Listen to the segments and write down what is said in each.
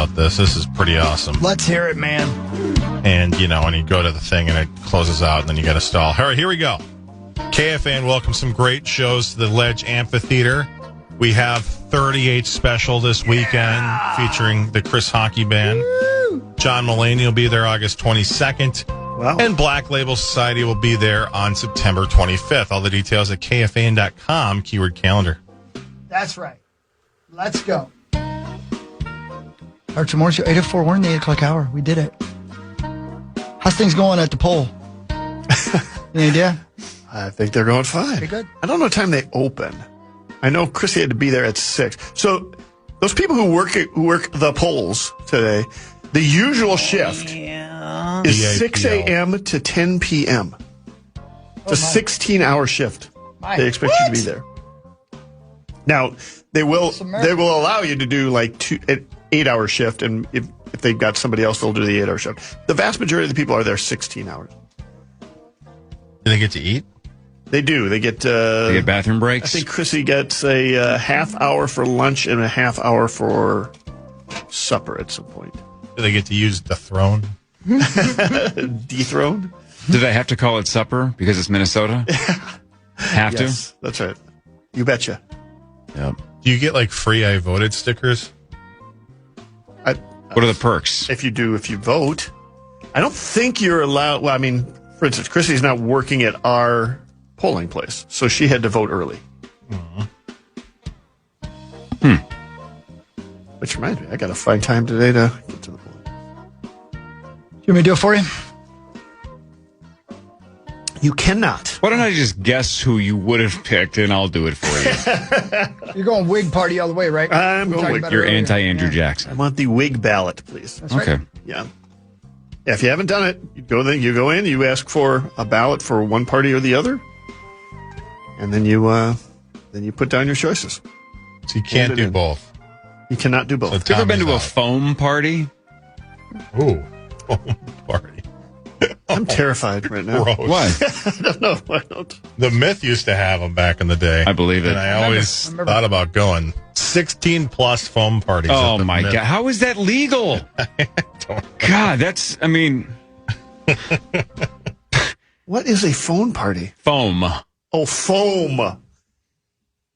about this. This is pretty awesome. Let's hear it, man. And, when you go to the thing and it closes out and then you got to stall. All right, here we go. KFAN welcomes some great shows to the Ledge Amphitheater. We have 38 special this weekend featuring the Chris Hockey Band. Woo! John Mulaney will be there August 22nd. Wow. And Black Label Society will be there on September 25th. All the details at KFAN.com, keyword calendar. That's right. Let's go. Archer Morning Show, 8:04. We're in the 8 o'clock hour. We did it. How's things going at the poll? Any idea? I think they're going fine. Pretty good. I don't know what time they open. I know Chrissy had to be there at 6. So those people who work the polls today, the usual shift is 6 a.m. to 10 p.m. It's a 16-hour shift. They expect you to be there. Now, they will allow you to do like an 8-hour shift, and if they've got somebody else, they'll do the 8-hour shift. The vast majority of the people are there 16 hours. Do they get to eat? They do. They get bathroom breaks? I think Chrissy gets a half hour for lunch and a half hour for supper at some point. Do they get to use the throne? Dethrone? Do they have to call it supper because it's Minnesota? Yes, that's right. You betcha. Yep. Do you get like free I voted stickers? What are the perks? If you vote. I don't think you're allowed. Well, I mean, for instance, Chrissy's not working at our polling place, so she had to vote early. Which reminds me, I got to find time today to get to the polling. You want me to do it for you? You cannot. Why don't I just guess who you would have picked, and I'll do it for you. You're going wig party all the way, right? I'm going wig. You're anti-Andrew Jackson. I want the wig ballot, please. That's right. Okay. Yeah. If you haven't done it, you go in, you ask for a ballot for one party or the other, and then you put down your choices. So you can't do both. You cannot do both. So Have you ever been to a foam party? Ooh, foam party. I'm terrified right now. Gross. Why? I don't know. I don't. The Myth used to have them back in the day. I believe it. And I always thought about going. 16-plus foam parties. Oh, my God. How is that legal? God, What is a phone party? Foam. Oh, foam.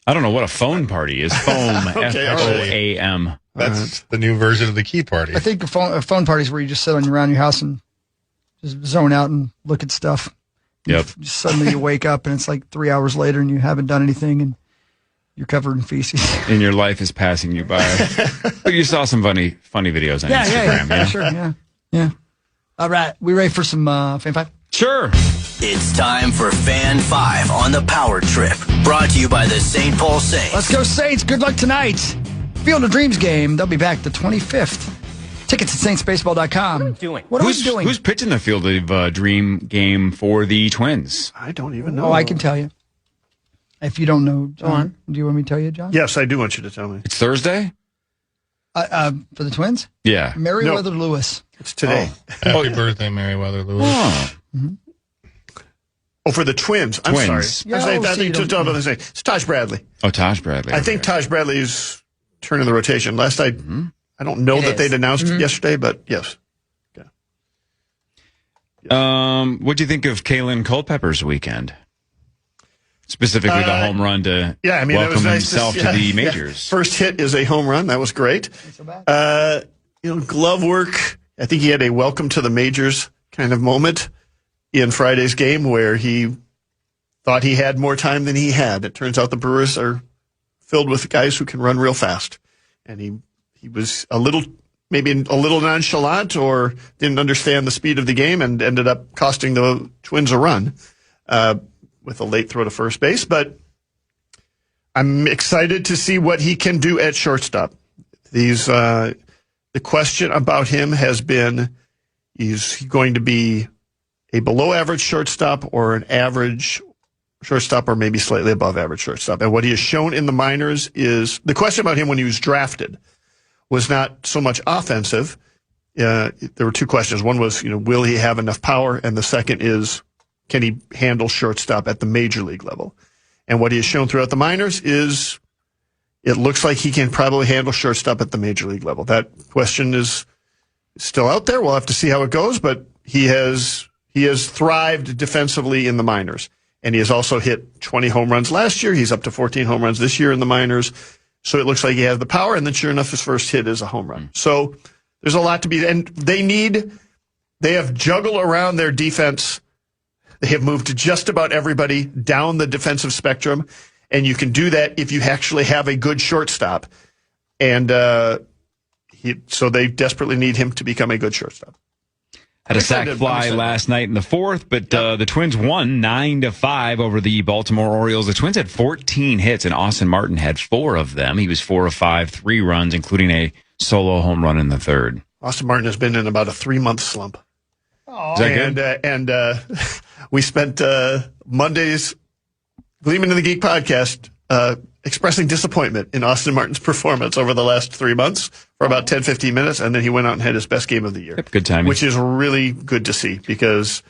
I don't know what a phone party is. Foam. Okay, F-O-A-M. That's the new version of the key party. I think a phone party is where you just sit around your house and just zone out and look at stuff. Yep. Just suddenly you wake up and it's like 3 hours later and you haven't done anything and you're covered in feces. And your life is passing you by. But you saw some funny videos on Instagram. Yeah, sure. Yeah. All right. We ready for some Fan 5? Sure. It's time for Fan 5 on the Power Trip. Brought to you by the St. Paul Saints. Let's go, Saints. Good luck tonight. Field of Dreams game. They'll be back the 25th. Tickets at saintsbaseball.com. What are we doing? Who's pitching the Field of Dream game for the Twins? I don't even know. Oh, I can tell you. If you don't know, John, do you want me to tell you, John? Yes, I do want you to tell me. It's Thursday? For the Twins? Yeah. Meriwether Lewis. It's today. Happy birthday, Meriwether Lewis. Oh. Oh, for the Twins. I'm Twins. sorry. I think it's Taj Bradley. Oh, Taj Bradley. I think Taj Bradley's turning the rotation. I don't know that they'd announced yesterday, but yes. Okay. What do you think of Kalen Culpepper's weekend? Specifically, the home run to welcome himself to the majors. First hit is a home run. That was great. Glove work. I think he had a welcome to the majors kind of moment in Friday's game where he thought he had more time than he had. It turns out the Brewers are filled with guys who can run real fast. And he was maybe a little nonchalant or didn't understand the speed of the game and ended up costing the Twins a run with a late throw to first base. But I'm excited to see what he can do at shortstop. The question about him has been, is he going to be a below-average shortstop or an average shortstop or maybe slightly above average shortstop? And what he has shown in the minors is the question about him when he was drafted was not so much offensive. There were two questions. One was, will he have enough power? And the second is, can he handle shortstop at the major league level? And what he has shown throughout the minors is it looks like he can probably handle shortstop at the major league level. That question is still out there. We'll have to see how it goes, but he has thrived defensively in the minors. And he has also hit 20 home runs last year. He's up to 14 home runs this year in the minors. So it looks like he has the power. And then sure enough, his first hit is a home run. So there's a lot to be, and they have juggled around their defense. They have moved just about everybody down the defensive spectrum. And you can do that if you actually have a good shortstop. And so they desperately need him to become a good shortstop. Had a sac fly last night in the fourth, but the Twins won 9-5 over the Baltimore Orioles. The Twins had 14 hits, and Austin Martin had 4 of them. He was 4 of 5, 3 runs, including a solo home run in the third. Austin Martin has been in about a 3-month slump. Is that good? And we spent Monday's Gleeman of the Geek podcast expressing disappointment in Austin Martin's performance over the last 3 months for about 10, 15 minutes, and then he went out and had his best game of the year. Yep, good timing. Which is really good to see because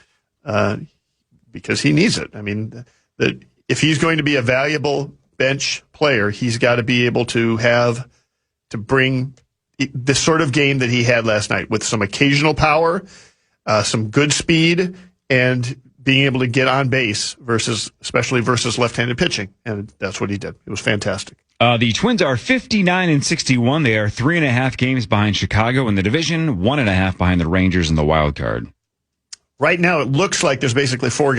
he needs it. I mean, if he's going to be a valuable bench player, he's got to be able to bring the sort of game that he had last night with some occasional power, some good speed, and being able to get on base especially versus left-handed pitching. And that's what he did. It was fantastic. The Twins are 59-61. They are 3.5 games behind Chicago in the division, 1.5 behind the Rangers in the wild card. Right now, it looks like there's basically 4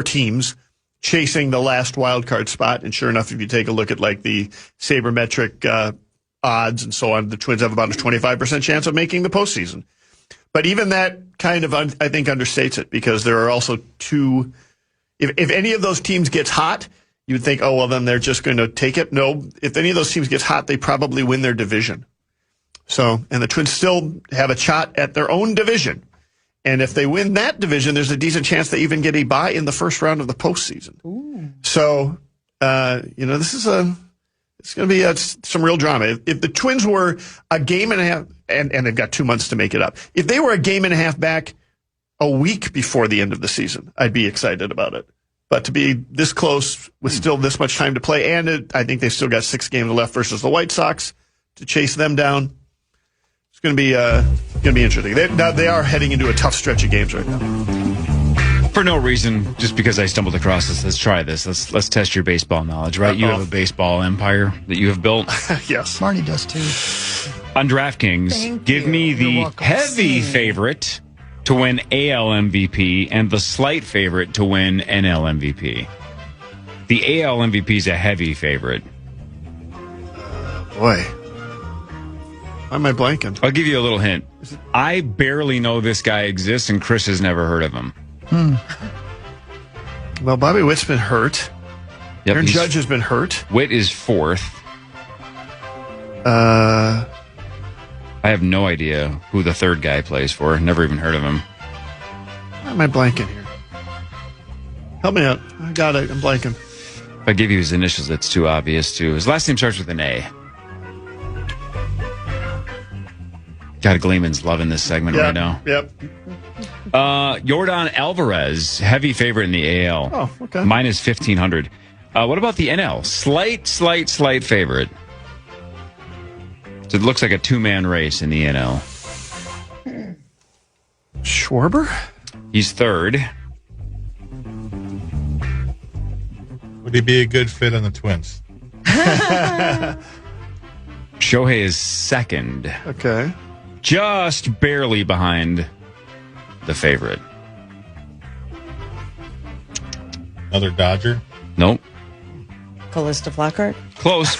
teams chasing the last wild card spot. And sure enough, if you take a look at like the sabermetric odds and so on, the Twins have about a 25% chance of making the postseason. But even that kind of, I think, understates it because there are also 2. If any of those teams gets hot, you would think, oh, well, then they're just going to take it. No, if any of those teams gets hot, they probably win their division. So, and the Twins still have a shot at their own division. And if they win that division, there's a decent chance they even get a bye in the first round of the postseason. Ooh. So, this is it's going to be some real drama. If the Twins were a game and a half, and they've got 2 months to make it up. If they were a game and a half back a week before the end of the season, I'd be excited about it. But to be this close with still this much time to play, and I think they've still got 6 games left versus the White Sox to chase them down. It's going to be interesting. They are heading into a tough stretch of games right now. For no reason, just because I stumbled across this. Let's try this. Let's test your baseball knowledge, right? You have a baseball empire that you have built. Yes. Marnie does too. On DraftKings, give me the heavy favorite to win AL MVP and the slight favorite to win NL MVP. The AL MVP is a heavy favorite. Boy. Why am I blanking? I'll give you a little hint. I barely know this guy exists, and Chris has never heard of him. Well, Bobby Witt's been hurt. Yep, Aaron Judge has been hurt. Witt is 4th. I have no idea who the third guy plays for. Never even heard of him. Why am I blanking here? Help me out. I got it. I'm blanking. If I give you his initials, it's too obvious, too. His last name starts with an A. God, Gleeman's loving this segment right now. Yep. Yordan Alvarez, heavy favorite in the AL. Oh, okay. Minus 1,500. What about the NL? Slight favorite. So it looks like a 2-man race in the NL. Schwarber? He's 3rd. Would he be a good fit on the Twins? Shohei is 2nd. Okay. Just barely behind the favorite. Another Dodger? Nope. Callista Flockhart? Close.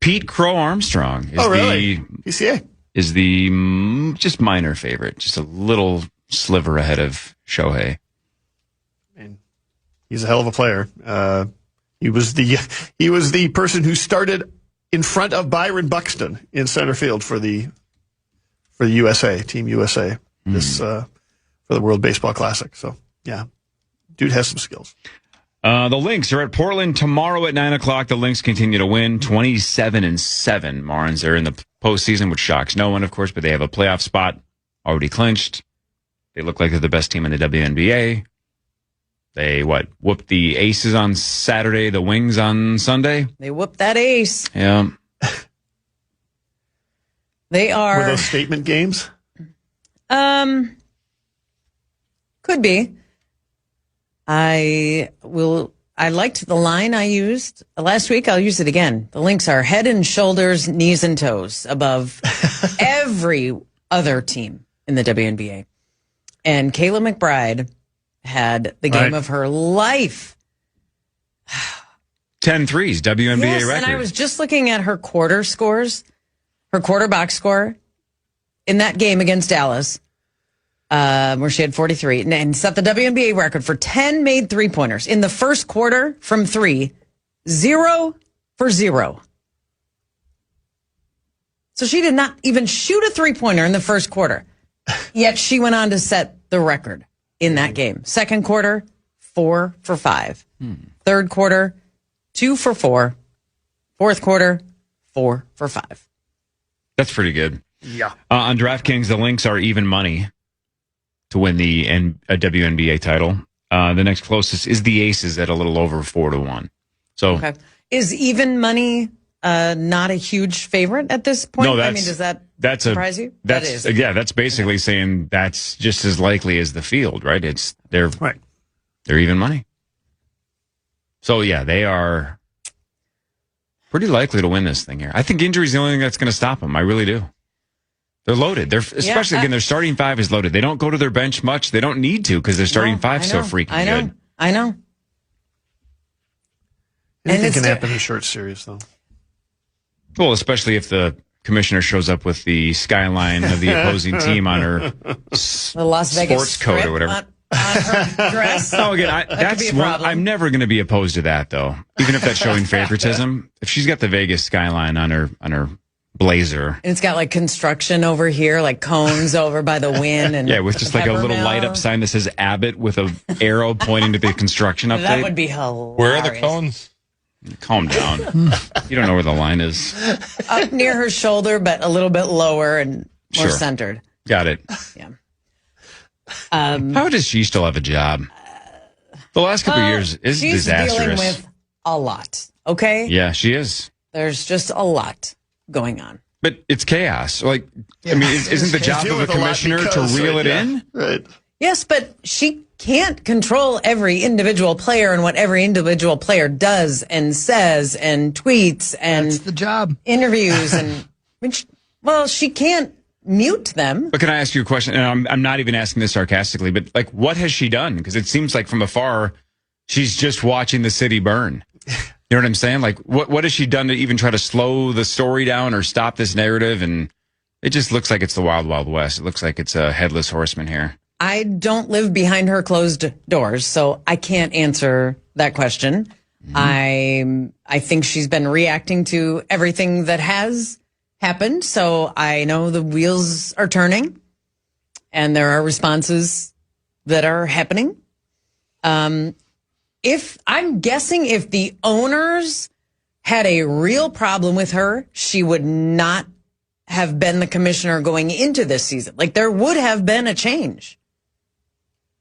Pete Crow Armstrong is really? PCA. Is the just minor favorite. Just a little sliver ahead of Shohei. I mean, he's a hell of a player. He was the person who started in front of Byron Buxton in center field for the USA, Team USA, for the World Baseball Classic. So, yeah, dude has some skills. The Lynx are at Portland tomorrow at 9 o'clock. The Lynx continue to win 27-7. Marnes are in the postseason, which shocks no one, of course, but they have a playoff spot already clinched. They look like they're the best team in the WNBA. They whooped the Aces on Saturday, the Wings on Sunday. They whooped that ace. Yeah. They are. Were those statement games? Could be. I liked the line I used last week. I'll use it again. The Lynx are head and shoulders, knees and toes above every other team in the WNBA. And Kayla McBride had the game of her life. 10 threes, WNBA yes, record. And I was just looking at her quarter scores, her quarter box score in that game against Dallas, where she had 43 and set the WNBA record for 10 made three-pointers. In the first quarter from 3, 0 for 0. So she did not even shoot a three-pointer in the first quarter. Yet she went on to set the record in that game. Second quarter, 4 for 5. Third quarter, 2 for 4. Fourth quarter, 4 for 5. That's pretty good. Yeah. On DraftKings, the Lynx are even money to win the WNBA title. The next closest is the Aces at a little over 4-1. So, okay. Is even money not a huge favorite at this point? No, I mean, does that surprise you? That is. Yeah, that's basically saying that's just as likely as the field, right? They're even money. So yeah, they are pretty likely to win this thing here. I think injury is the only thing that's going to stop them. I really do. They're loaded. Their starting five is loaded. They don't go to their bench much. They don't need to because their starting five's so freaking good. I know. Anything can happen in a short series, though. Well, especially if the commissioner shows up with the skyline of the opposing team on her the Las Vegas sports coat or whatever. On her dress. Oh, again, that's one. I'm never going to be opposed to that, though. Even if that's showing favoritism. If she's got the Vegas skyline on her blazer, and it's got like construction over here, like cones over by the wind, and with just like a little light up sign that says Abbott with an arrow pointing to the construction update. That would be hilarious. Where are the cones? Calm down. You don't know where the line is. Up near her shoulder, but a little bit lower and more centered. Got it. Yeah. How does she still have a job? The last couple of years is she's disastrous. Dealing with a lot. Okay. Yeah, she is. There's just a lot going on. But it's chaos. Like, I mean, isn't the job of a commissioner to reel it in? Right. Yes, but she can't control every individual player and what every individual player does and says and tweets and that's the job. Interviews and she can't mute them. But can I ask you a question? And I'm not even asking this sarcastically, but like, what has she done? Because it seems like from afar, she's just watching the city burn. You know what I'm saying? Like, what has she done to even try to slow the story down or stop this narrative? And it just looks like it's the Wild Wild West. It looks like it's a headless horseman here. I don't live behind her closed doors, so I can't answer that question. I think she's been reacting to everything that has happened, so I know the wheels are turning, and there are responses that are happening. If I'm guessing if the owners had a real problem with her, she would not have been the commissioner going into this season. Like, there would have been a change.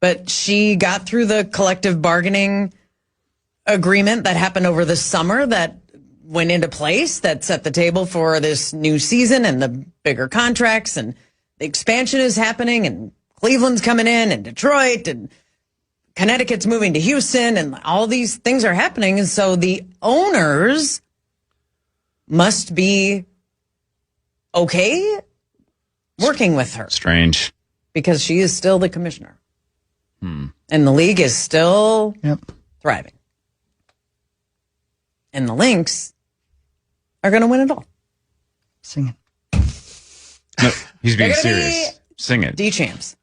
But she got through the collective bargaining agreement that happened over the summer that went into place that set the table for this new season and the bigger contracts, and the expansion is happening, and Cleveland's coming in, and Detroit, and Connecticut's moving to Houston, and all these things are happening. And so the owners must be okay working with her. Strange. Because she is still the commissioner. And the league is still thriving. And the Lynx are going to win it all. Sing it. No, he's being serious. Sing it. D-champs.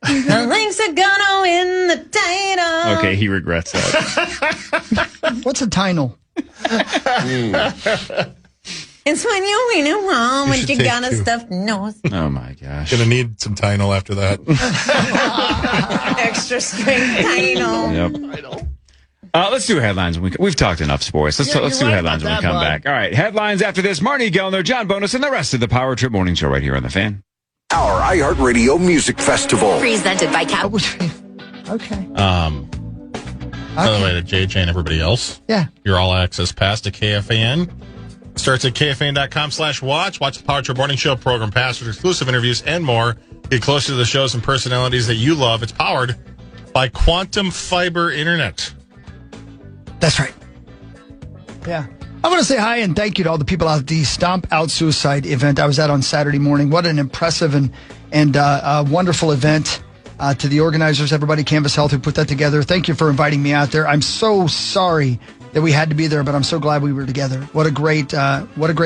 The Lynx are going to win the title. Okay, he regrets that. What's a title? It's when you win it home and you got a two. stuffed nose. Oh, my gosh. Gonna need some Tylenol after that. Extra strength title. Yep. Let's do headlines. We've talked enough sports. Let's do headlines when we come back. All right, headlines after this. Marnie Gellner, John Bonus, and the rest of the Power Trip Morning Show right here on The Fan. Our iHeartRadio Music Festival. Presented by Cap. Okay. By the way, to JJ and everybody else, Yeah. your all access pass to KFAN starts at KFAN.com/watch. Watch the Power Trip Morning Show program, passwords, exclusive interviews, and more. Get closer to the shows and personalities that you love. It's powered by Quantum Fiber Internet. That's right. Yeah. I want to say hi and thank you to all the people at the Stomp Out Suicide event I was at on Saturday morning. What an impressive and wonderful event. To the organizers, everybody, Canvas Health, who put that together. Thank you for inviting me out there. I'm so sorry that we had to be there, but I'm so glad we were together. What a great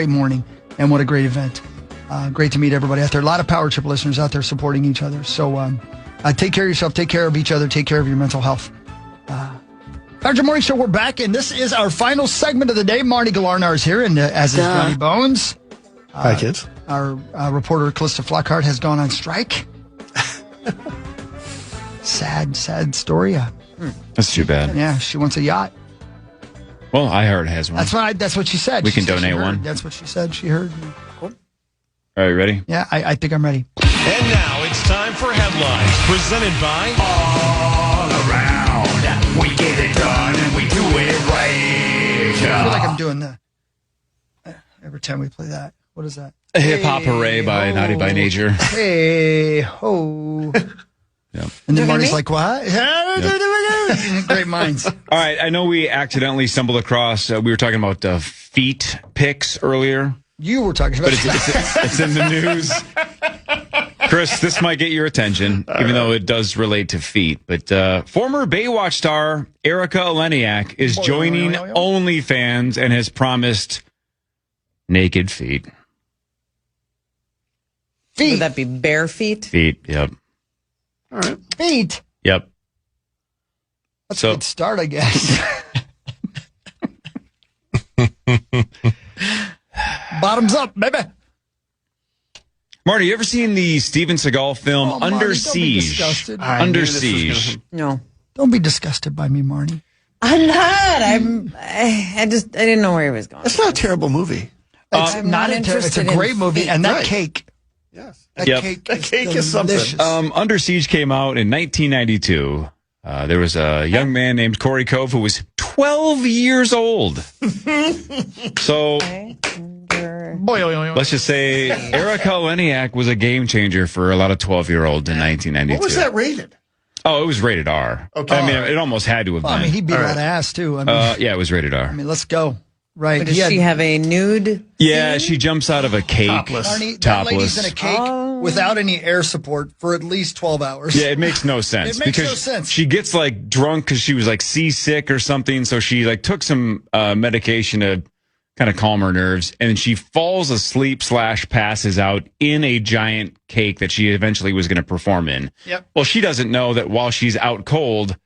morning and what a great event. Great to meet everybody out there. A lot of Power Trip listeners out there supporting each other. So take care of yourself, take care of each other, take care of your mental health. Power Trip Morning Show, we're back, and this is our final segment of the day. Marnie Galarnar is here, and as is Johnny Bones. Hi, kids. Our reporter, Calista Flockhart, has gone on strike. Sad story. That's too bad. Yeah, she wants a yacht. Well, iHeart has one. That's what she said. We can donate one. That's what she said. She heard. All right, ready? Yeah, I think I'm ready. And now it's time for headlines presented by All Around. We get it done and we do it right. I feel like I'm doing the every time we play that. What is that? A hip hop hooray by Naughty by Nature. Hey ho. Yep. And then Marty's like, what? Great minds. All right, I know we accidentally stumbled across, we were talking about feet pics earlier. You were talking about But it's in the news. Chris, this might get your attention, even though it does relate to feet. But former Baywatch star Erica Eleniak is joining OnlyFans and has promised naked feet. Would that be bare feet? Feet, yep. All right. feet. Yep. That's a good start, I guess. Bottoms up, baby. Marty, you ever seen the Steven Seagal film Oh, Under Marty, Siege? don't be disgusted. Under Siege. No. Don't be disgusted by me, Marnie. I'm not. I didn't know where he was going. It's not a terrible movie. It's I'm not not interested. It's a interested in great movie, feet. and that Right. cake. Yes. That Yep. cake. That cake is something. delicious. Under Siege came out in 1992. There was a young man named Corey Cove who was 12 years old. So let's just say Erica Eleniak was a game changer for a lot of 12-year-olds in 1992. What was that rated? Oh, it was rated R. Okay. I mean, it almost had to have Well, been. I mean, he beat a All lot right. of ass too. I mean, Yeah, it was rated R. let's go. Right? Does she have a nude? Yeah, she jumps out of a cake. Topless. Marnie, that lady's in a cake without any air support for at least 12 hours. Yeah, it makes no sense. It makes because no sense. She gets like drunk because she was like seasick or something. So she like took some medication to kind of calm her nerves, and she falls asleep / passes out in a giant cake that she eventually was going to perform in. Yep. Well, she doesn't know that while she's out cold,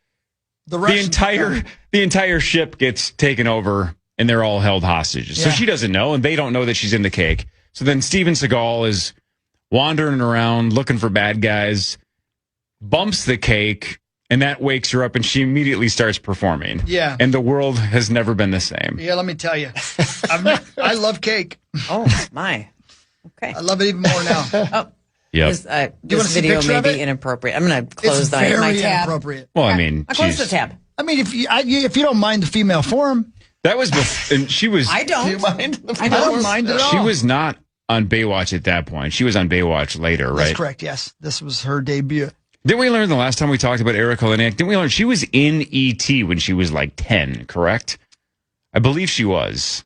the entire ship gets taken over and they're all held hostages. So Yeah. she doesn't know, and they don't know that she's in the cake. So then Steven Seagal is wandering around looking for bad guys, bumps the cake, and that wakes her up, and she immediately starts performing. Yeah. And the world has never been the same. Yeah, let me tell you. I love cake. Oh my. Okay. I love it even more now. Yep. This, you wanna this see a video picture may of be it? inappropriate. I'm going to close It's my very tab. inappropriate. Well, I mean, I closed geez. the tab. I mean, if you don't mind the female form, That was before, and she was. I don't. Do you mind? I don't mind at all. She was not on Baywatch at that point. She was on Baywatch later, right? That's correct. Yes, this was her debut. Didn't we learn the last time we talked about Erica Eleniak? Didn't we learn she was in E.T. when she was like 10, correct? I believe she was.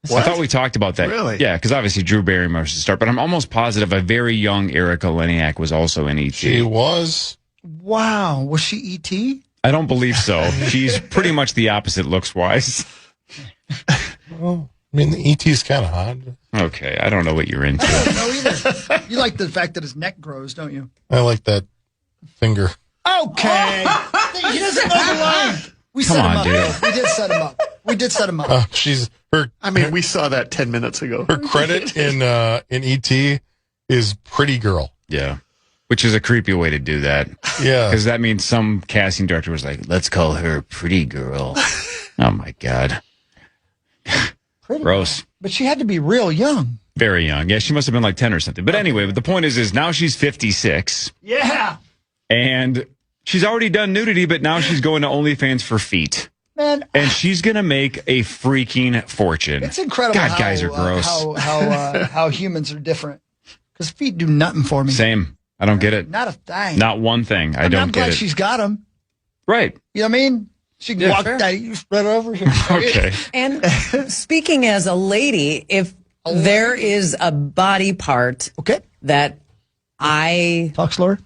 What? I thought we talked about that. Really? Yeah, because obviously Drew Barrymore's the start, but I'm almost positive a very young Erica Eleniak was also in E.T. She was. Wow, was she E.T.? I don't believe so. She's pretty much the opposite looks-wise. Well, I mean, the ET's kind of hot. Okay, I don't know what you're into. I don't know either. You like the fact that his neck grows, don't you? I like that finger. Okay. He doesn't know the line. We Come set him on, up. dude. We did set him up. We did set him up. She's her. I mean, we saw that 10 minutes ago. Her credit in ET is Pretty Girl. Yeah, which is a creepy way to do that. Yeah, Because that means some casting director was like, let's call her Pretty Girl. Oh, my God. Pretty Gross. girl. But she had to be real young. Very young. Yeah, she must have been like 10 or something. But anyway, the point is now she's 56. Yeah. And She's already done nudity, but now she's going to OnlyFans for feet. Man, and she's going to make a freaking fortune. It's incredible. God, guys are gross. How humans are different. Because feet do nothing for me. Same. I don't get it. Not a thing. Not one thing. I don't I'm get glad it. she's got them. Right. You know what I mean? She can walk that. You spread over here. Okay. And speaking as a lady, if there is a body part that I talk slower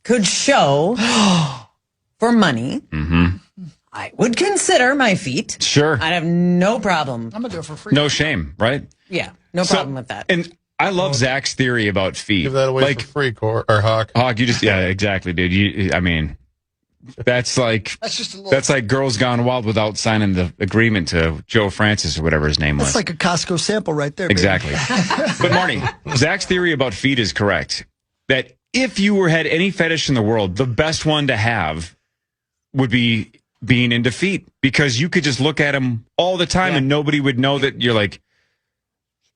could show for money, I would consider my feet. Sure. I'd have no problem. I'm going to do it for free. No shame, right? Yeah, no problem with that. And I love Zach's theory about feet. Give that away for free, or Hawk. Hawk, you just, yeah, exactly, dude. I mean, that's like Girls Gone Wild without signing the agreement to Joe Francis or whatever his name was. That's like a Costco sample right there. Baby. Exactly. But Marnie, Zach's theory about feet is correct. That if you had any fetish in the world, the best one to have would be being into feet, because you could just look at them all the time and nobody would know that you're like,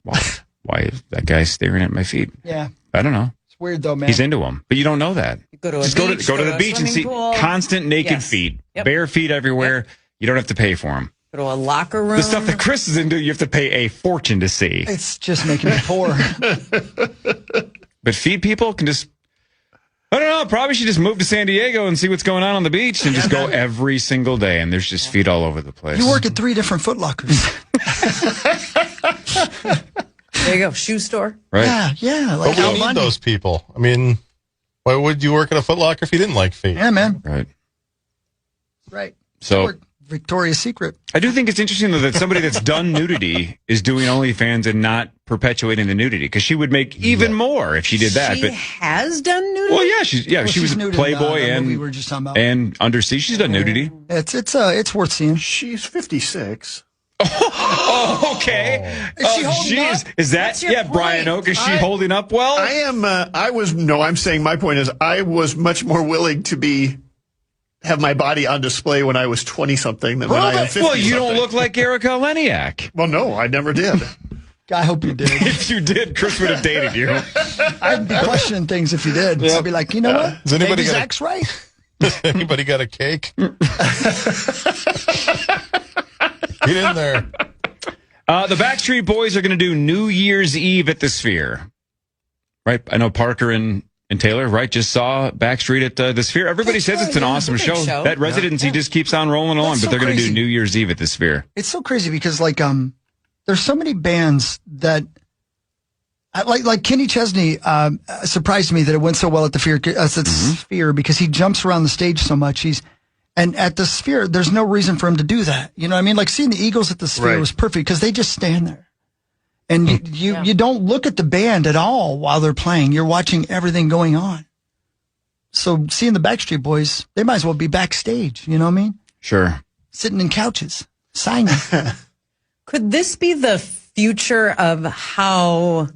why is that guy staring at my feet? Yeah. I don't know. It's weird though, man. He's into them, but you don't know that. You go to just go to the beach and see constant naked feet, bare feet everywhere. You don't have to pay for them. Go to a locker room. The stuff that Chris is into, you have to pay a fortune to see. It's just making me poor. But feet people can just, I don't know, probably should just move to San Diego and see what's going on the beach and just go every single day. And there's just feet all over the place. You work at 3 different Foot Lockers. There you go. Shoe store. Right. Yeah. Like but we need those people. I mean, why would you work at a Foot Locker if you didn't like feet? Yeah, man. Right. So Victoria's Secret. I do think it's interesting, though, that somebody that's done nudity is doing OnlyFans and not perpetuating the nudity, because she would make even more if she did that. She has done nudity? Well, yeah, she was Playboy and Undersea. She's done nudity. It's worth seeing. She's 56. Oh, okay. Is she holding up? Is that Brian Oak? Is she holding up well? I am. I'm saying my point is I was much more willing to have my body on display when I was 20-something than when I am 50. Well, you don't look like Erica Leniak. Well, no, I never did. I hope you did. If you did, Chris would have dated you. I'd be questioning things if you did. Yeah. So I'd be like, you know what? Maybe Zach's right. Has anybody got a cake? Get in there. The Backstreet Boys are going to do New Year's Eve at the Sphere. Right? I know Parker and Taylor, right, just saw Backstreet at the Sphere. Everybody says it's an awesome show. That residency just keeps on rolling along, but they're going to do New Year's Eve at the Sphere. It's so crazy because, there's so many bands that, like Kenny Chesney, surprised me that it went so well at the Sphere because he jumps around the stage so much. And at the Sphere, there's no reason for him to do that. You know what I mean? Like seeing the Eagles at the Sphere was perfect because they just stand there. And you don't look at the band at all while they're playing. You're watching everything going on. So seeing the Backstreet Boys, they might as well be backstage. You know what I mean? Sure. Sitting in couches, signing. Could this be the future of how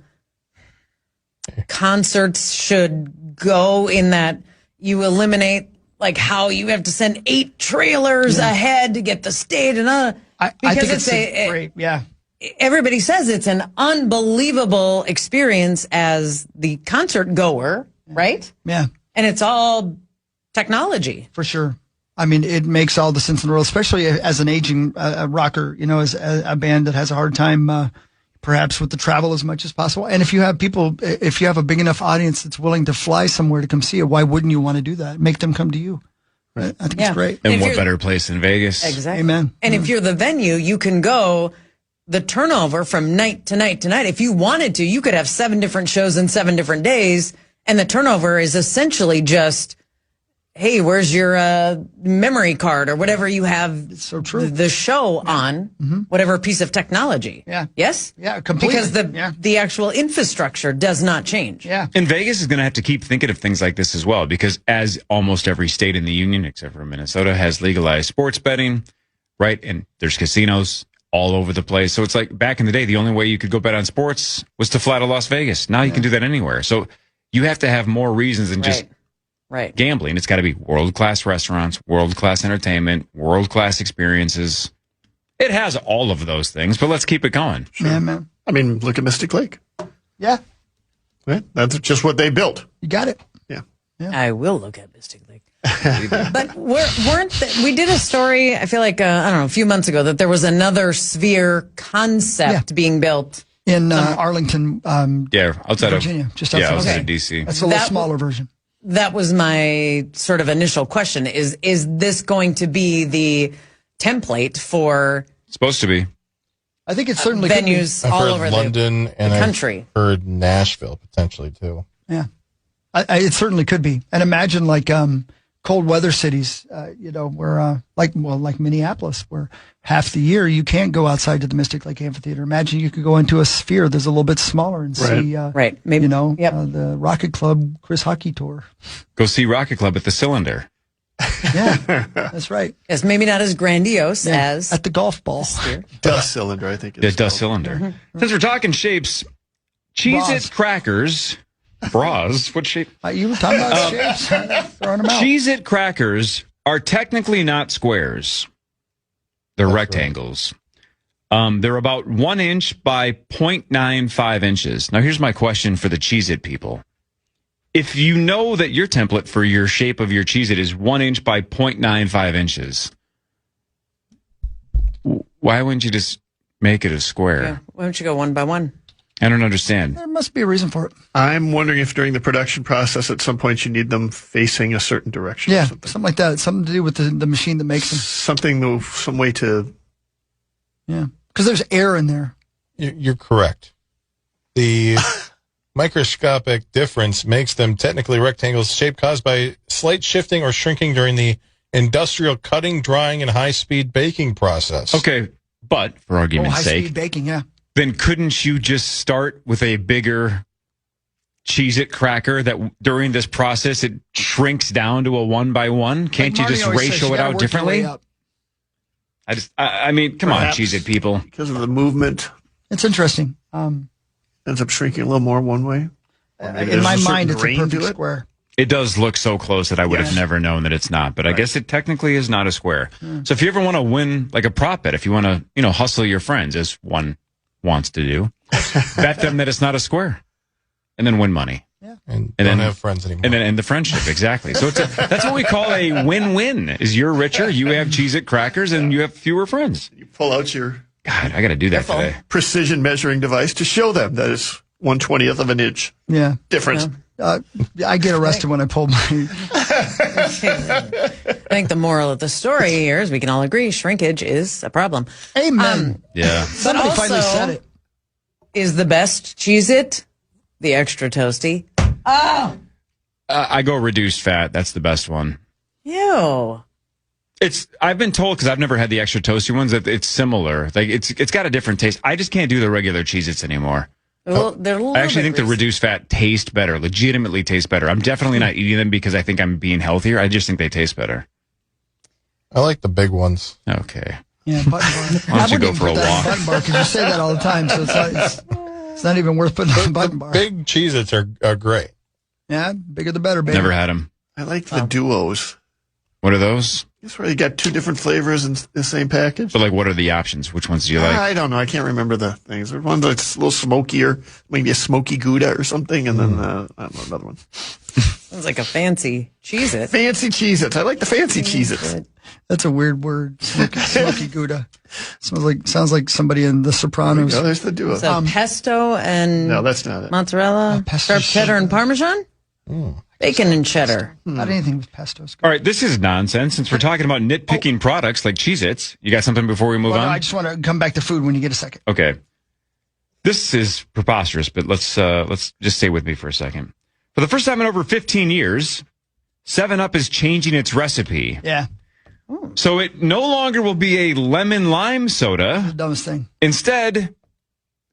concerts should go, in that you eliminate how you have to send 8 trailers ahead to get the stage and I think it's great. Yeah. Everybody says it's an unbelievable experience as the concert goer, right? Yeah. And it's all technology. For sure. I mean, it makes all the sense in the world, especially as an aging rocker, as a band that has a hard time perhaps with the travel as much as possible. And if you have a big enough audience that's willing to fly somewhere to come see it, why wouldn't you want to do that? Make them come to you. Right. I think it's great. And what better place than Vegas? Exactly. Amen. And if you're the venue, you can go the turnover from night to night to night. If you wanted to, you could have 7 different shows in 7 different days. And the turnover is essentially just, hey, where's your memory card or whatever you have the show on, whatever piece of technology. Yeah. Yes? Yeah, completely. Because the actual infrastructure does not change. Yeah. And Vegas is going to have to keep thinking of things like this as well, because as almost every state in the union, except for Minnesota, has legalized sports betting, right? And there's casinos all over the place. So it's like back in the day, the only way you could go bet on sports was to fly to Las Vegas. Now you can do that anywhere. So you have to have more reasons than just gambling. It's got to be world-class restaurants, world-class entertainment, world-class experiences. It has all of those things, but let's keep it going. Sure. Yeah, man. I mean, look at Mystic Lake. Yeah. Right? That's just what they built. You got it. I will look at Mystic Lake. But we did a story, I feel like, I don't know, a few months ago, that there was another sphere concept being built. In Arlington, outside Virginia, of just outside of D.C. That's a little smaller version. That was my sort of initial question. Is this going to be the template for... Supposed to be. I think it certainly venues I've all heard over London and the country. I've heard Nashville potentially too. Yeah, it certainly could be. And imagine like cold weather cities, where like Minneapolis, where half the year you can't go outside to the Mystic Lake Amphitheater. Imagine you could go into a sphere that's a little bit smaller and see, maybe the Rocket Club Chris Hockey tour. Go see Rocket Club at the Cylinder. Yeah, that's right. It's maybe not as grandiose as at the golf ball. Dust Cylinder, I think. The Dust Cylinder. Mm-hmm. Since we're talking shapes, Cheez-Its crackers, bras. What shape? You were talking about shapes. Throwing them out. Cheez-It crackers are technically not squares. They're rectangles. Right. They're about 1 inch by 0.95 inches. Now, here's my question for the Cheez-It people. If you know that your template for your shape of your Cheez-It is 1 inch by 0.95 inches, why wouldn't you just make it a square? Yeah. Why don't you go 1 by 1? I don't understand. There must be a reason for it. I'm wondering if during the production process at some point you need them facing a certain direction. Yeah, something like that. Something to do with the machine that makes them. Some way to... Yeah, because there's air in there. You're correct. The microscopic difference makes them technically rectangles, shape caused by slight shifting or shrinking during the industrial cutting, drying, and high-speed baking process. Okay, but for argument's sake, high-speed baking, yeah. Then couldn't you just start with a bigger Cheez-It cracker that during this process it shrinks down to a 1 by 1? Can't you just ratio it out differently? I mean, come on, Cheez-It people. Because of the movement. It's interesting. Ends up shrinking a little more one way. In my mind, it's a perfect square. It does look so close that I would have never known that it's not, but I guess it technically is not a square. So if you ever want to win like a prop bet, if you want to, hustle your friends as one wants to do, bet them that it's not a square and then win money. Yeah. And don't have friends anymore. And then end the friendship, exactly. So that's what we call a win-win. Is you're richer, you have Cheez-It crackers, and you have fewer friends. You pull out your... God, I got to do that today. Precision measuring device to show them that it's 1/20th of an inch. Yeah. Difference. I get arrested when I pull my... I think the moral of the story here is we can all agree shrinkage is a problem. Amen. Yeah. Somebody finally said it. Is the best Cheez-It the extra toasty? Oh! I go reduced fat. That's the best one. Ew. I've been told, because I've never had the extra toasty ones, that it's similar. Like it's got a different taste. I just can't do the regular Cheez-Its anymore. I actually think the reduced fat taste better, legitimately taste better. I'm definitely not eating them because I think I'm being healthier. I just think they taste better. I like the big ones. Okay. Yeah, button bar. Why don't you go for a walk? Button bar, because you say that all the time, so it's not even worth putting on button bar. Big Cheez-Its are great. Yeah, bigger the better, baby. Never had them. I like the duos. What are those? It's where you got two different flavors in the same package. But what are the options? Which ones do you like? I don't know. I can't remember the things. There's one that's a little smokier, maybe a smoky Gouda or something, and then I don't know, another one. Sounds like a fancy Cheez-It. Fancy Cheez-Its. I like the fancy Cheez-Its. That's a weird word. Smoky Gouda. Sounds like somebody in The Sopranos. Oh, there's the duo. So pesto and no, that's not it. Mozzarella, sharp cheddar and Parmesan? Bacon and cheddar. Not anything with pesto. All right, this is nonsense. Since we're talking about nitpicking products like Cheez-Its, you got something before we move on? No, I just want to come back to food when you get a second. Okay. This is preposterous, but let's just stay with me for a second. For the first time in over 15 years, 7-Up is changing its recipe. Yeah. So it no longer will be a lemon lime soda. That's the dumbest thing. Instead,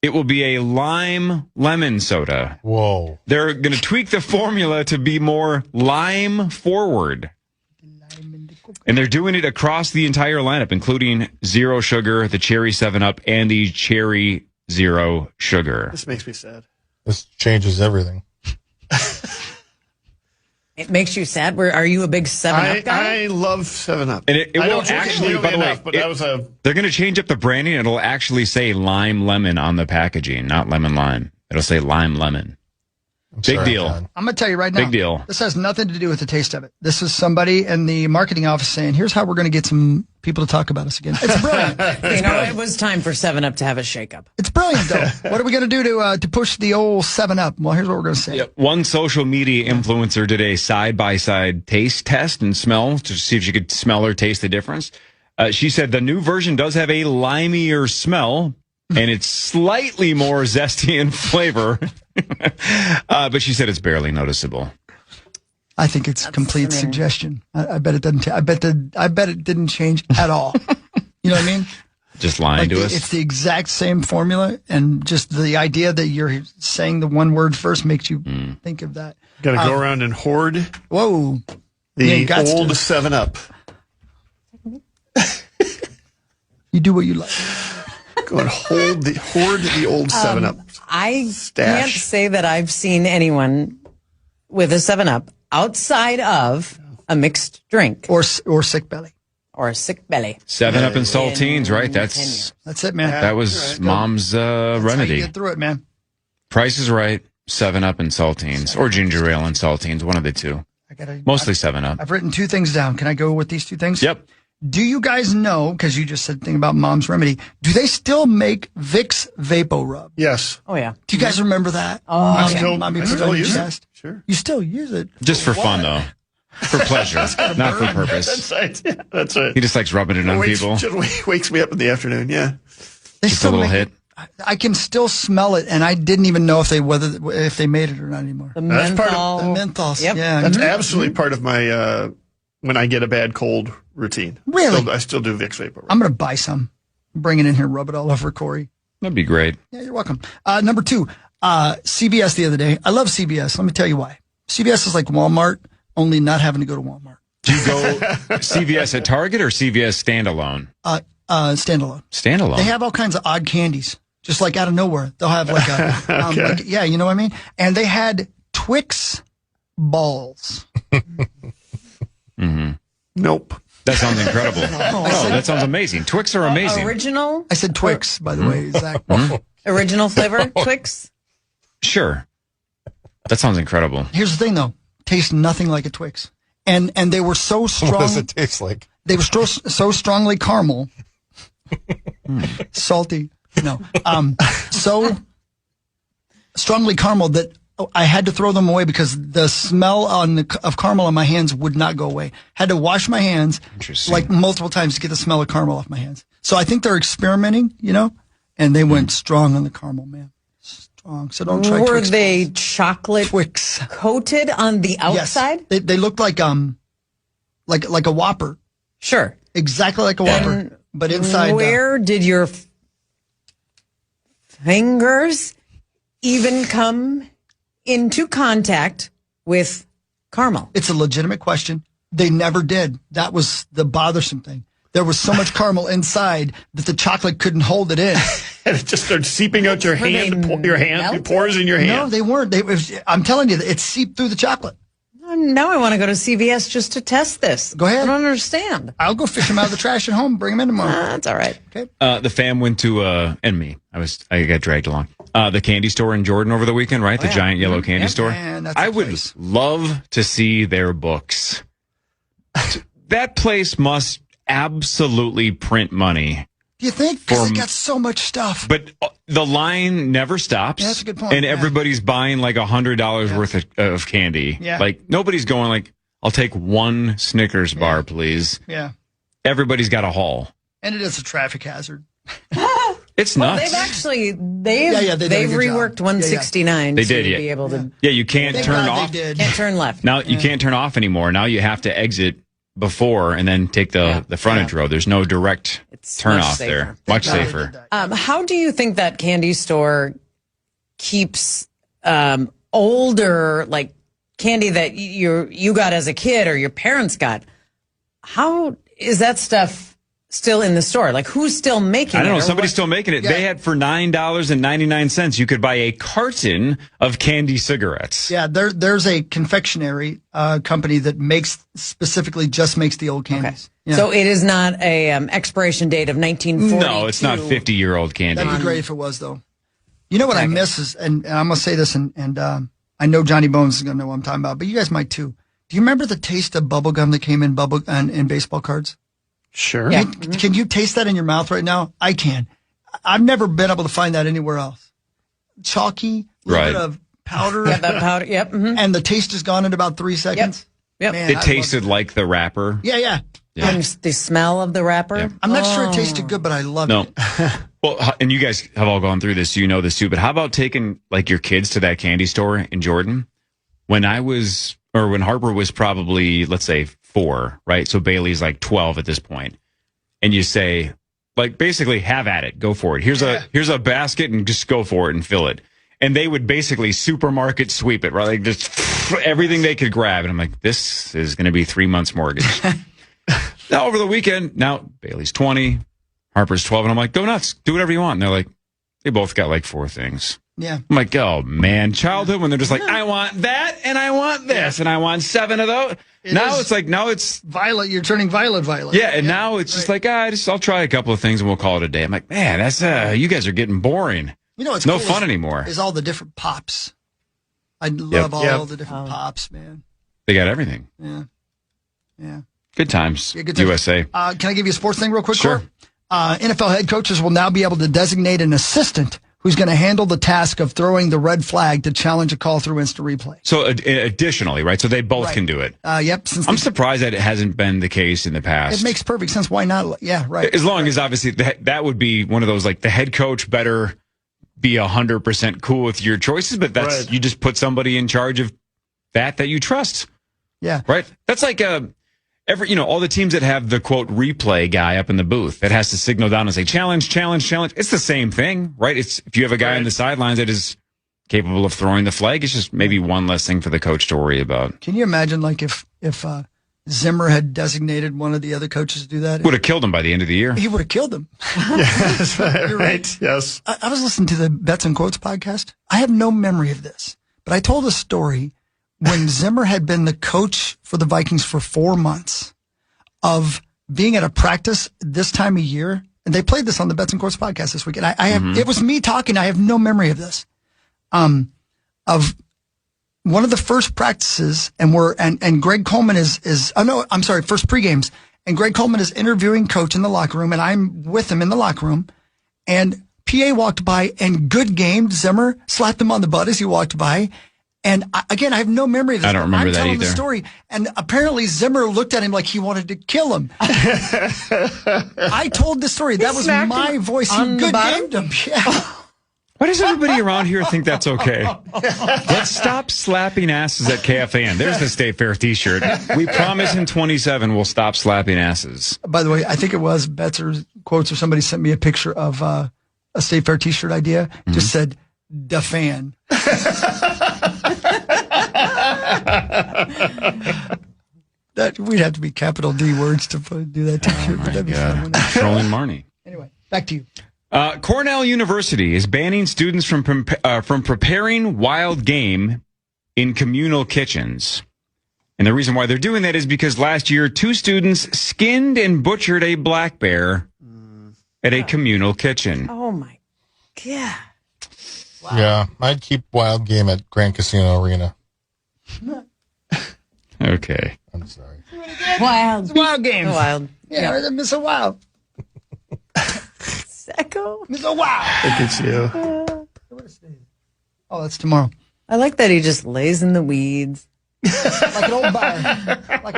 it will be a lime lemon soda. Whoa. They're going to tweak the formula to be more lime forward. And they're doing it across the entire lineup, including zero sugar, the cherry 7-Up, and the cherry zero sugar. This makes me sad. This changes everything. It makes you sad. Are you a big 7-Up guy? I love 7-Up. And it will actually, by the way, they're going to change up the branding. It'll actually say lime lemon on the packaging, not lemon lime. It'll say lime lemon. Big deal. John. I'm going to tell you right now. Big deal. This has nothing to do with the taste of it. This is somebody in the marketing office saying, here's how we're going to get some people to talk about us again. It's brilliant. It was time for 7-Up to have a shakeup. It's brilliant, though. What are we going to do to push the old 7-Up? Well, here's what we're going to say. Yep. One social media influencer did a side-by-side taste test and smell to see if she could smell or taste the difference. She said the new version does have a limier smell, and it's slightly more zesty in flavor. But she said it's barely noticeable. I think it's complete suggestion. I bet it doesn't. I bet it didn't change at all. You know what I mean? Just lying to us. It's the exact same formula, and just the idea that you're saying the one word first makes you think of that. Got to go around and hoard Whoa. the old 7-Up. You do what you like. Go and hoard the old 7-Up. I Stash. can't say that I've seen anyone with a 7-Up outside of a mixed drink Or sick belly. or a sick belly. 7-Up and saltines, right? That's That's it, man. that was Mom's That's how you remedy. get through it, man. Price is Right, 7-Up and saltines, or ginger ale and saltines, one of the two. Mostly 7-Up. I've written 2 things down. Can I go with these 2 things? Yep. Do you guys know, because you just said the thing about Mom's Remedy, do they still make Vicks Vapo Rub? Yes. Oh, yeah. Do you guys remember that? I still Mommy put it on your use chest. it. Sure. You still use it? Just for fun, though. For pleasure, not for purpose. That's right. Yeah, that's right. He just likes rubbing it on people. Just wakes me up in the afternoon. Yeah. They Just a little hit. I can still smell it, and I didn't even know if they made it or not anymore. The That's part menthol. The menthols. Yep. Yeah. That's absolutely part of my when I get a bad cold routine. Really? I still do Vicks Vapor. I'm going to buy some. Bring it in here, rub it all over Corey. That'd be great. Yeah, you're welcome. Number 2, CVS the other day. I love CVS. Let me tell you why. CVS is like Walmart, only not having to go to Walmart. Do you go CVS at Target or CVS standalone? Standalone. Standalone. They have all kinds of odd candies, just like out of nowhere. They'll have like a, yeah, you know what I mean? And they had Twix balls. Nope. That sounds incredible. Oh, that sounds amazing. Twix are amazing. Original? I said Twix, by the way, Zach. Original flavor? Twix? Sure. That sounds incredible. Here's the thing, though. Tastes nothing like a Twix. And they were so strong. What does it taste like? They were so strongly caramel. Salty. No. So strongly caramel that I had to throw them away because the smell of caramel on my hands would not go away. Had to wash my hands like multiple times to get the smell of caramel off my hands. So I think they're experimenting, and they went strong on the caramel, man. Strong. So don't try Were Twix they balls. chocolate Twix coated on the outside? Yes. They looked like a Whopper. Sure. Exactly like a Whopper, but inside. Where did your fingers even come into contact with caramel? It's a legitimate question. They never did. That was the bothersome thing. There was so much caramel inside that the chocolate couldn't hold it in. And it just starts seeping out your hand. It pours in your hand. No, they weren't. I'm telling you, it seeped through the chocolate. Now I want to go to CVS just to test this. Go ahead. I don't understand. I'll go fish them out of the trash at home. Bring them in tomorrow. That's all right. Okay. The fam went to and me. I got dragged along. The candy store in Jordan over the weekend, right? The giant yellow candy store. Man, that's I a would place. love to see their books. That place must absolutely print money. Do you think? Because they got so much stuff. But the line never stops. Yeah, that's a good point. And Yeah. everybody's buying like $100 worth of candy. Yeah. Like nobody's going like, I'll take one Snickers bar, please. Yeah. Everybody's got a haul. And it is a traffic hazard. It's nuts. They've actually they did a good reworked job. 169 They to did, yeah. be able to Yeah, you can't Thank turn God off. They did. can't turn left. Now you can't turn off anymore. Now you have to exit before and then take the frontage road. There's no direct turn much off safer. there. Much God they safer. did that. How do you think that candy store keeps older, like candy that you got as a kid or your parents got? How is that stuff still in the store? Like, who's still making it? I don't know. or Somebody's what? still making it. Yeah. They had for $9.99, you could buy a carton of candy cigarettes. Yeah, there's a confectionery company that specifically just makes the old candies. Yeah. So it is not a expiration date of 1942. No, it's not 50-year-old candy. That'd be great if it was, though. You know what I miss is, and I'm going to say this, and I know Johnny Bones is going to know what I'm talking about, but you guys might too. Do you remember the taste of bubble gum that came in in baseball cards? Sure. Yeah. Can you taste that in your mouth right now? I can. I've never been able to find that anywhere else. Chalky, little bit of powder. Yeah, that powder. Yep. Mm-hmm. And the taste is gone in about 3 seconds. Yep. Man, It tasted like the wrapper. Yeah. And the smell of the wrapper. Yeah. I'm not sure it tasted good, but I loved it. Well, and you guys have all gone through this, so you know this too, but how about taking like your kids to that candy store in Jordan? When Harper was probably, let's say 4, right? So Bailey's like 12 at this point. And you say, like, basically have at it. Go for it. Here's a basket and just go for it and fill it. And they would basically supermarket sweep it, right? Like just everything they could grab. And I'm like, this is going to be 3 months mortgage. Now over the weekend, now Bailey's 20, Harper's 12. And I'm like, go nuts. Do whatever you want. And they're like, they both got like 4 things. Yeah. I'm like, oh man, childhood when they're just like, I want that and I want this and I want 7 of those. Now it's Violet. You're turning violet. Yeah, and now it's just like, I'll try a couple of things and we'll call it a day. I'm like, man, that's you guys are getting boring. You know what's no cool fun anymore. Is all the different pops. I love all the different pops, man. They got everything. Yeah. Good times. Yeah, good times. USA. Can I give you a sports thing real quick? Sure. NFL head coaches will now be able to designate an assistant who's going to handle the task of throwing the red flag to challenge a call through instant replay. So additionally, right? So they both can do it. Yep. I'm surprised that it hasn't been the case in the past. It makes perfect sense. Why not? Yeah, right. As long as obviously that would be one of those, like the head coach better be 100% cool with your choices, but that's you just put somebody in charge of that you trust. Yeah. Right? That's like all the teams that have the quote replay guy up in the booth that has to signal down and say challenge. It's the same thing, right? It's if you have a guy on the sidelines that is capable of throwing the flag, it's just maybe one less thing for the coach to worry about. Can you imagine like if Zimmer had designated one of the other coaches to do that? Would have killed him by the end of the year. He would have killed him. Yes, You're right. Yes. I was listening to the Bets and Quotes podcast. I have no memory of this, but I told a story when Zimmer had been the coach for the Vikings for 4 months of being at a practice this time of year. And they played this on the Bets and Quotes podcast this week. And I have, it was me talking. I have no memory of this, of one of the first practices and Greg Coleman first pregames. And Greg Coleman is interviewing coach in the locker room and I'm with him in the locker room and PA walked by and good game. Zimmer slapped him on the butt as he walked by. And I have no memory of this. I don't remember that either. I'm telling the story. And apparently Zimmer looked at him like he wanted to kill him. I told the story. That was my voice. He good gamed him. Yeah. Why does everybody around here think that's okay? Let's stop slapping asses at KFAN. There's the State Fair t-shirt. We promise in 27 we'll stop slapping asses. By the way, I think it was Bets or Quotes or somebody sent me a picture of a State Fair t-shirt idea. Just said, "Da fan." That we'd have to be capital D words to do that t-shirt. But that'd be fun. Trolling Marney. Anyway, back to you. Cornell University is banning students from preparing wild game in communal kitchens. And the reason why they're doing that is because last year, 2 students skinned and butchered a black bear at a communal kitchen. Oh, my God. Wow. Yeah, I'd keep wild game at Grand Casino Arena. Okay. I'm sorry. Wild. Wild games. Wild. Yeah, Mr. Wild. Echo. Mr. Wild. Look at you. Oh, that's tomorrow. I like that he just lays in the weeds. Like an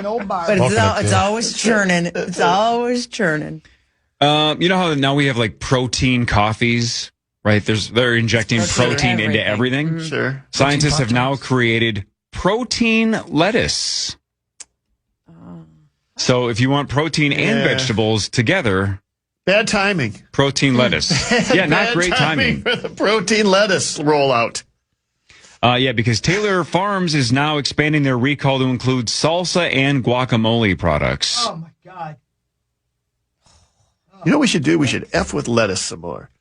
old bar. But it's always churning. It's always churning. You know how now we have like protein coffees, right? They're injecting protein into everything. Mm-hmm. Sure. Scientists have now created protein lettuce. So if you want protein and vegetables together, bad timing. Protein lettuce. Yeah, not great timing for the protein lettuce rollout. Yeah, because Taylor Farms is now expanding their recall to include salsa and guacamole products. Oh my God. You know what we should do? We should F with lettuce some more.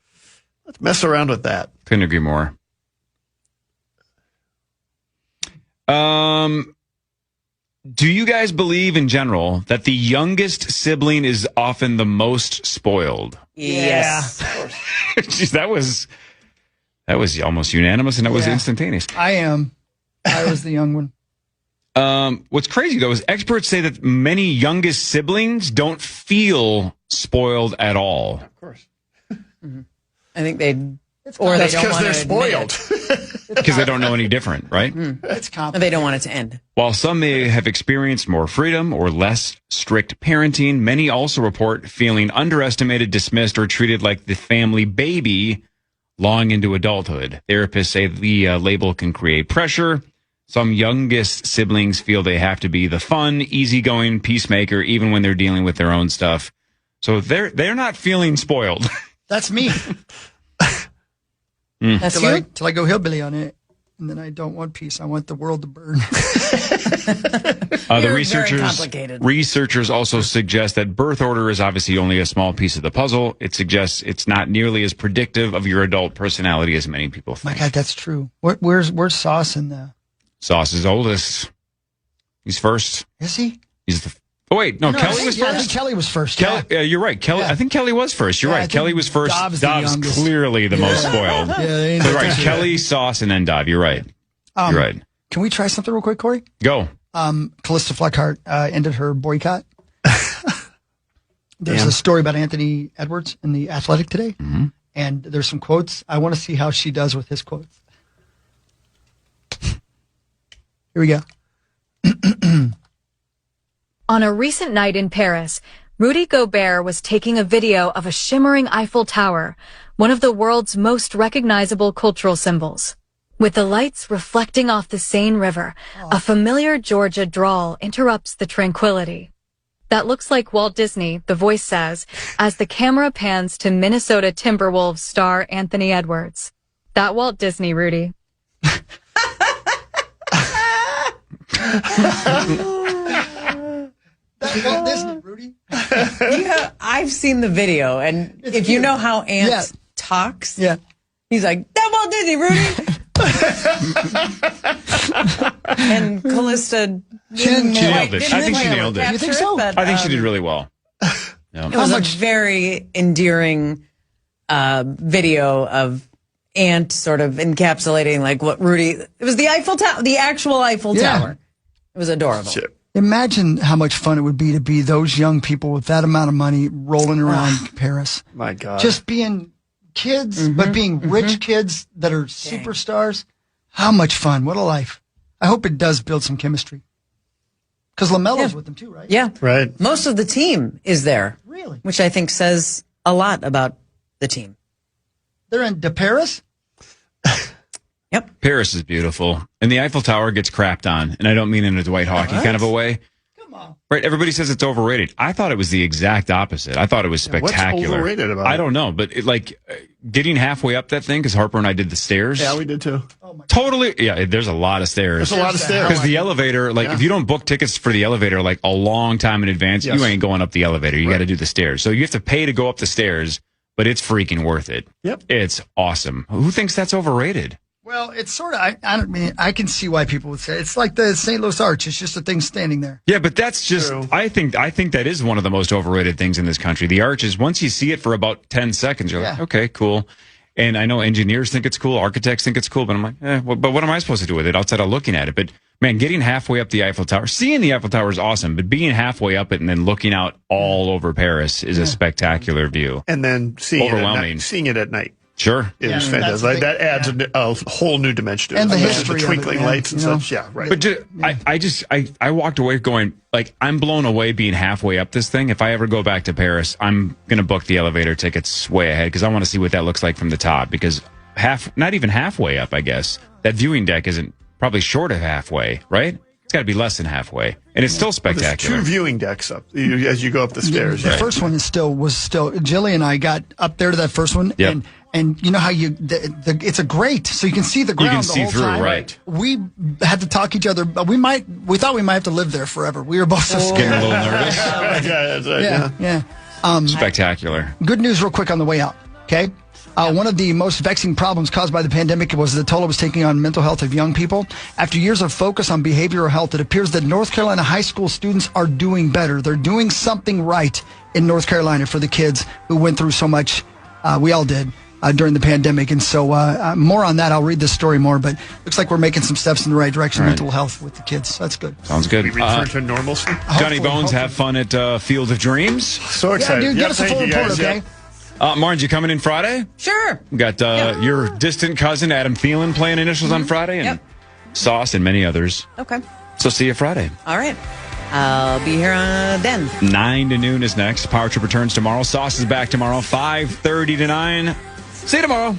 Let's mess around with that. Couldn't agree more. Do you guys believe in general that the youngest sibling is often the most spoiled? Yes. Jeez, that was almost unanimous and that was instantaneous. I am. I was the young one. What's crazy, though, is experts say that many youngest siblings don't feel spoiled at all. Of course. I think they That's don't because want they're to spoiled. Because they don't know any different, right? It's complicated. They don't want it to end. While some may have experienced more freedom or less strict parenting, many also report feeling underestimated, dismissed, or treated like the family baby long into adulthood. Therapists say the label can create pressure. Some youngest siblings feel they have to be the fun, easygoing peacemaker, even when they're dealing with their own stuff. So they're not feeling spoiled. That's me. That's you? Till I go hillbilly on it. And then I don't want peace. I want the world to burn. The researchers also suggest that birth order is obviously only a small piece of the puzzle. It suggests it's not nearly as predictive of your adult personality as many people think. My God, that's true. Where's Sauce in the... Sauce is oldest. He's first. Is he? He's the... Oh, wait. No, Kelly was first. I think Kelly was first. You're right. Kelly. Yeah. I think Kelly was first. You're right. Kelly was first. Dov's clearly the most spoiled. Yeah, right. Kelly, Sauce, and then Dov. You're right. You're right. Can we try something real quick, Corey? Go. Callista Flockhart ended her boycott. There's a story about Anthony Edwards in The Athletic today, and there's some quotes. I want to see how she does with his quotes. Here we go. On a recent night in Paris, Rudy Gobert was taking a video of a shimmering Eiffel Tower, one of the world's most recognizable cultural symbols. With the lights reflecting off the Seine River, a familiar Georgia drawl interrupts the tranquility. That looks like Walt Disney, the voice says, as the camera pans to Minnesota Timberwolves star Anthony Edwards. That Walt Disney, Rudy. That's Walt Disney, Rudy. I've seen the video, and it's if you know how Ant talks, he's like, that Walt Disney, Rudy. And Callista she nailed it. I think she nailed it. You think so? I think she did really well. Yeah. It was a very endearing video of Ant sort of encapsulating like what Rudy. It was the Eiffel Tower, the actual Eiffel Tower. It was adorable. Shit. Imagine how much fun it would be to be those young people with that amount of money rolling around Paris. My God. Just being kids, but being rich kids that are superstars. How much fun. What a life. I hope it does build some chemistry. Because LaMelo's with them too, right? Yeah. Right. Most of the team is there. Really? Which I think says a lot about the team. They're in Paris? Yep. Paris is beautiful. And the Eiffel Tower gets crapped on. And I don't mean in a Dwight Hockey kind of a way. Come on. Right. Everybody says it's overrated. I thought it was the exact opposite. I thought it was spectacular. What's overrated about it? I don't know. But getting halfway up that thing, because Harper and I did the stairs. Yeah, we did too. Oh my God. Totally. Yeah, there's a lot of stairs. There's a lot of stairs. Because the elevator, if you don't book tickets for the elevator like a long time in advance, you ain't going up the elevator. You got to do the stairs. So you have to pay to go up the stairs, but it's freaking worth it. Yep. It's awesome. Who thinks that's overrated? Well, it's sort of, I can see why people would say it's like the St. Louis Arch. It's just a thing standing there. Yeah, but that's just, True. I think that is one of the most overrated things in this country. The Arch is, once you see it for about 10 seconds, you're like, okay, cool. And I know engineers think it's cool, architects think it's cool, but I'm like, but what am I supposed to do with it outside of looking at it? But man, getting halfway up the Eiffel Tower, seeing the Eiffel Tower is awesome, but being halfway up it and then looking out all over Paris is a spectacular view. And then seeing it at night. Sure. Is fantastic. That adds a whole new dimension to it. And the history the twinkling lights and such. Yeah, right. But I walked away going, I'm blown away being halfway up this thing. If I ever go back to Paris, I'm going to book the elevator tickets way ahead because I want to see what that looks like from the top because not even halfway up, I guess. That viewing deck isn't probably short of halfway, right? It's got to be less than halfway. And it's still spectacular. There's 2 viewing decks up as you go up the stairs. The first one was still, Jilly and I got up there to that first one. Yep. And you know how it's a grate, so you can see the ground. You can see the whole through, time. right? We had to talk each other. But we thought we might have to live there forever. We were both so scared. Getting a little nervous. That's right. Yeah. Spectacular. Good news, real quick on the way out. Okay. One of the most vexing problems caused by the pandemic was the toll it was taking on mental health of young people. After years of focus on behavioral health, it appears that North Carolina high school students are doing better. They're doing something right in North Carolina for the kids who went through so much. We all did. during the pandemic. And so more on that. I'll read this story more, but looks like we're making some steps in the right direction. Right. Mental health with the kids. So that's good. Sounds good. We return to normalcy. Johnny Bones, have fun at Field of Dreams. So excited. Yeah, dude, give us a full report, okay? Marge, you coming in Friday? Sure. We got your distant cousin, Adam Thielen, playing initials on Friday, and Sauce and many others. Okay. So see you Friday. All right. I'll be here then. 9 to noon is next. Power Trip returns tomorrow. Sauce is back tomorrow, 5:30 to 9. See you tomorrow. You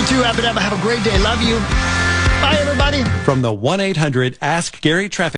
too, have a great day. Love you. Bye, everybody. From the 1-800-ASK-GARY traffic